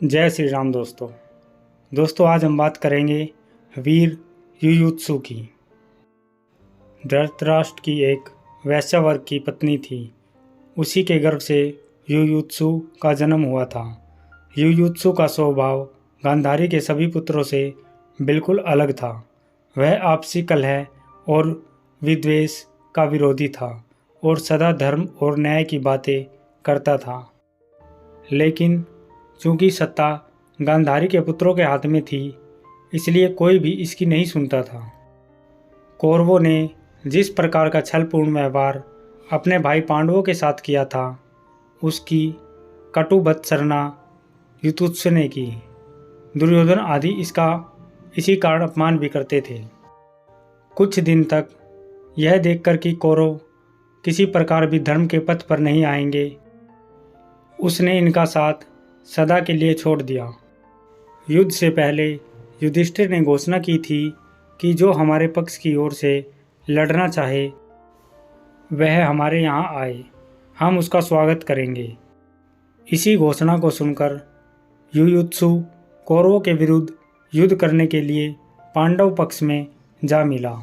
जय श्री राम दोस्तों आज हम बात करेंगे वीर युयुत्सु की। धृतराष्ट्र की एक वैश्य वर्ग की पत्नी थी। उसी के गर्भ से युयुत्सु का जन्म हुआ था। युयुत्सु का स्वभाव गांधारी के सभी पुत्रों से बिल्कुल अलग था। वह आपसी कलह और विद्वेष का विरोधी था और सदा धर्म और न्याय की बातें करता था। लेकिन चूंकि सत्ता गांधारी के पुत्रों के हाथ में थी, इसलिए कोई भी इसकी नहीं सुनता था। कौरवों ने जिस प्रकार का छलपूर्ण व्यवहार अपने भाई पांडवों के साथ किया था, उसकी कटु भर्त्सना युयुत्सु ने की। दुर्योधन आदि इसका इसी कारण अपमान भी करते थे। कुछ दिन तक यह देखकर कि कौरव किसी प्रकार भी धर्म के पथ पर नहीं आएंगे, उसने इनका साथ सदा के लिए छोड़ दिया। युद्ध से पहले युधिष्ठिर ने घोषणा की थी कि जो हमारे पक्ष की ओर से लड़ना चाहे वह हमारे यहाँ आए, हम उसका स्वागत करेंगे। इसी घोषणा को सुनकर युयुत्सु कौरवों के विरुद्ध युद्ध करने के लिए पांडव पक्ष में जा मिला।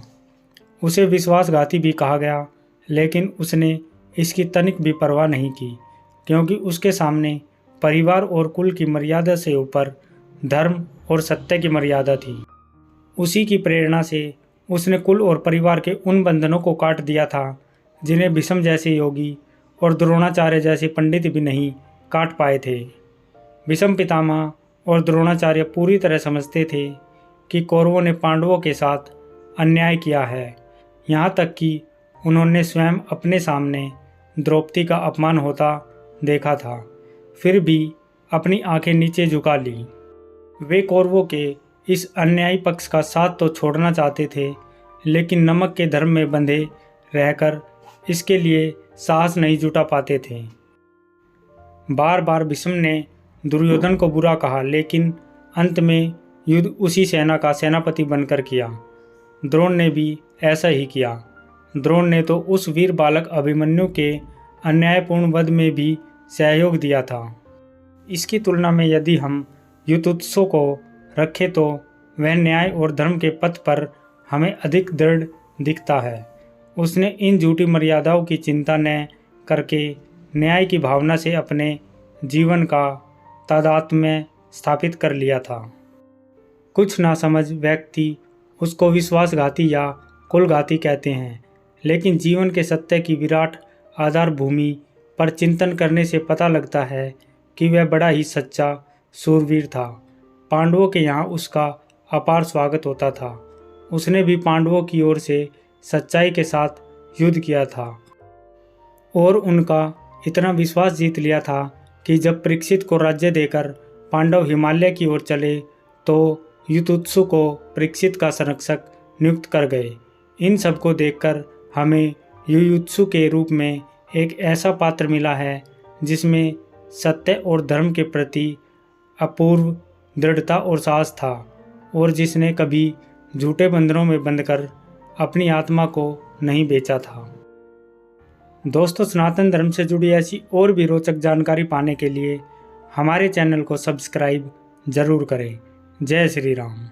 उसे विश्वासघाती भी कहा गया, लेकिन उसने इसकी तनिक भी परवाह नहीं की, क्योंकि उसके सामने परिवार और कुल की मर्यादा से ऊपर धर्म और सत्य की मर्यादा थी। उसी की प्रेरणा से उसने कुल और परिवार के उन बंधनों को काट दिया था जिन्हें भीष्म जैसे योगी और द्रोणाचार्य जैसे पंडित भी नहीं काट पाए थे। भीष्म पितामह और द्रोणाचार्य पूरी तरह समझते थे कि कौरवों ने पांडवों के साथ अन्याय किया है। यहाँ तक कि उन्होंने स्वयं अपने सामने द्रौपदी का अपमान होता देखा था, फिर भी अपनी आंखें नीचे झुका ली। वे कौरवों के इस अन्यायी पक्ष का साथ तो छोड़ना चाहते थे, लेकिन नमक के धर्म में बंधे रहकर इसके लिए साहस नहीं जुटा पाते थे। बार बार भीष्म ने दुर्योधन को बुरा कहा, लेकिन अंत में युद्ध उसी सेना का सेनापति बनकर किया। द्रोण ने भी ऐसा ही किया। द्रोण ने तो उस वीर बालक अभिमन्यु के अन्यायपूर्ण वध में भी सहयोग दिया था। इसकी तुलना में यदि हम युयुत्सु को रखें तो वह न्याय और धर्म के पथ पर हमें अधिक दृढ़ दिखता है। उसने इन झूठी मर्यादाओं की चिंता न करके न्याय की भावना से अपने जीवन का तादात्म्य स्थापित कर लिया था। कुछ नासमझ व्यक्ति उसको विश्वासघाती या कुलघाती कहते हैं, लेकिन जीवन के सत्य की विराट आधार भूमि पर चिंतन करने से पता लगता है कि वह बड़ा ही सच्चा सूरवीर था। पांडवों के यहाँ उसका अपार स्वागत होता था। उसने भी पांडवों की ओर से सच्चाई के साथ युद्ध किया था और उनका इतना विश्वास जीत लिया था कि जब परीक्षित को राज्य देकर पांडव हिमालय की ओर चले तो युयुत्सु को परीक्षित का संरक्षक नियुक्त कर गए। इन सब को देखकर हमें युयुत्सु के रूप में एक ऐसा पात्र मिला है जिसमें सत्य और धर्म के प्रति अपूर्व दृढ़ता और साहस था, और जिसने कभी झूठे बंधनों में बंधकर अपनी आत्मा को नहीं बेचा था। दोस्तों, सनातन धर्म से जुड़ी ऐसी और भी रोचक जानकारी पाने के लिए हमारे चैनल को सब्सक्राइब जरूर करें। जय श्री राम।